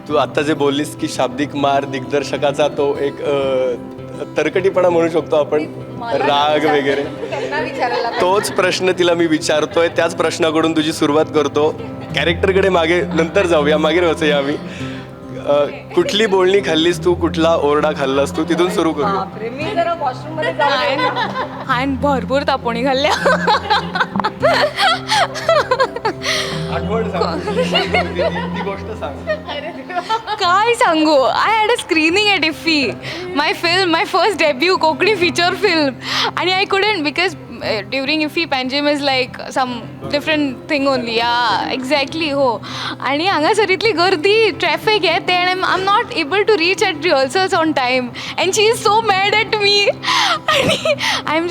तू आता जे बोललीस की शाब्दिक मार दिग्दर्शकाचा तो एक तरकटीपणा म्हणू शकतो आपण, राग वगैरे, तोच प्रश्न तिला मी विचारतोय. त्याच प्रश्नाकडून तुझी सुरुवात करतो. कॅरेक्टरकडे मागे नंतर जाऊया, मागे वाचूया आम्ही. कुठली बोलणी खाल्लीस तू, कुठला ओरडा खाल्लास तू, तिथून सुरू करू. मी जरा वॉशरूम मध्ये जाऊन भरपूर तापोणी खाल्ल्या. आठवण सांग, ती गोष्ट सांग. काय सांगू, I had a screening at IFFI, my film, my first debut Konkani feature film, आणि I couldn't because during IFFI Panjim is like some different thing only. या एक्झॅक्टली हो. आणि हांगासर इतली गर्दी, ट्रॅफिक आहे, ते I am not able to reach at rehearsals on time, and she is so mad at me. आणि I am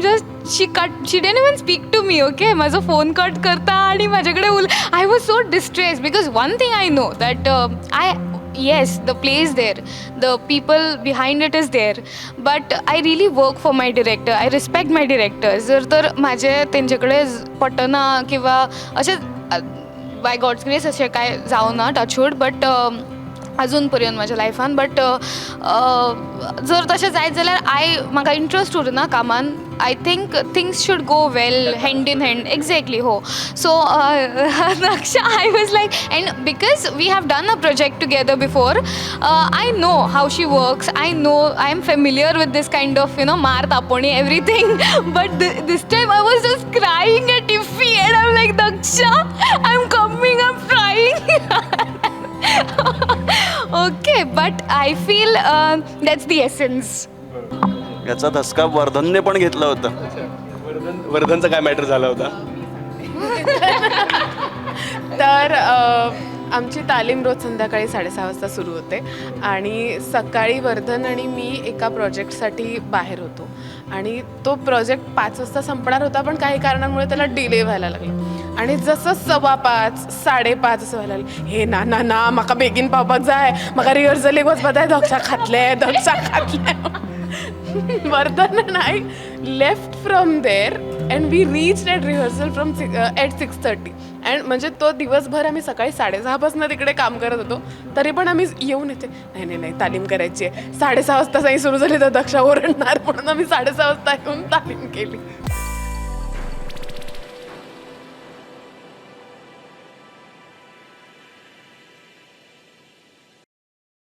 just she didn't even speak to me. Okay, माझा फोन कट करता आणि माझ्याकडे I was so distress because one thing I know that yes, the play is there, the people behind it is there, but I really work for my director, I respect my directors. जर तर माझे त्यांच्याकडे पटना किंवा असे by God's grace असे काय जाऊ ना टचवूड, बट अजूनपर्यंत माझ्या लायफान, बट जर तशें जायत जाल्यार म्हाका इंट्रस्ट उरना कामान. I think things should go well hand in hand. Exactly हो. So Naksha, I was like, and because we have done a project together before, I know how she works. I know, I am familiar with this kind of, maar taponi, everything. But this time I was just crying at Iffy, and I'm like, Naksha, I'm coming, I'm trying. Okay, but I feel that's the essence. याचा धसका वर्धनने पण घेतला होता. वर्धनचा काय matter झाला होता? तर आमची तालीम रोज संध्याकाळी 6:30 वाजता सुरू होते, आणि सकाळी वर्धन आणि मी एका प्रोजेक्टसाठी बाहेर होतो, आणि तो प्रोजेक्ट 5 वाजता संपणार होता, पण काही कारणांमुळे त्याला डिले व्हायला लागला. आणि जसं 5:15, 5:30 असं व्हायला लागलं, हे ना म्हाका बेगीन पावपाक जाय, म्हाका रिहर्सलीक वचपाक जाय, Daksha खातले. Vardhan and I left from there and we reached at rehearsal at 6:30. and म्हणजे तो दिवसभर आम्ही सकाळी 6:30 पासून तिकडे काम करत होतो, तरी पण आम्ही येऊन येते नाही तालीम करायची आहे. 6:30 वाजता साई सुरू झाली तर दक्षा ओरडणार, म्हणून आम्ही 6:30 वाजता येऊन तालीम केली.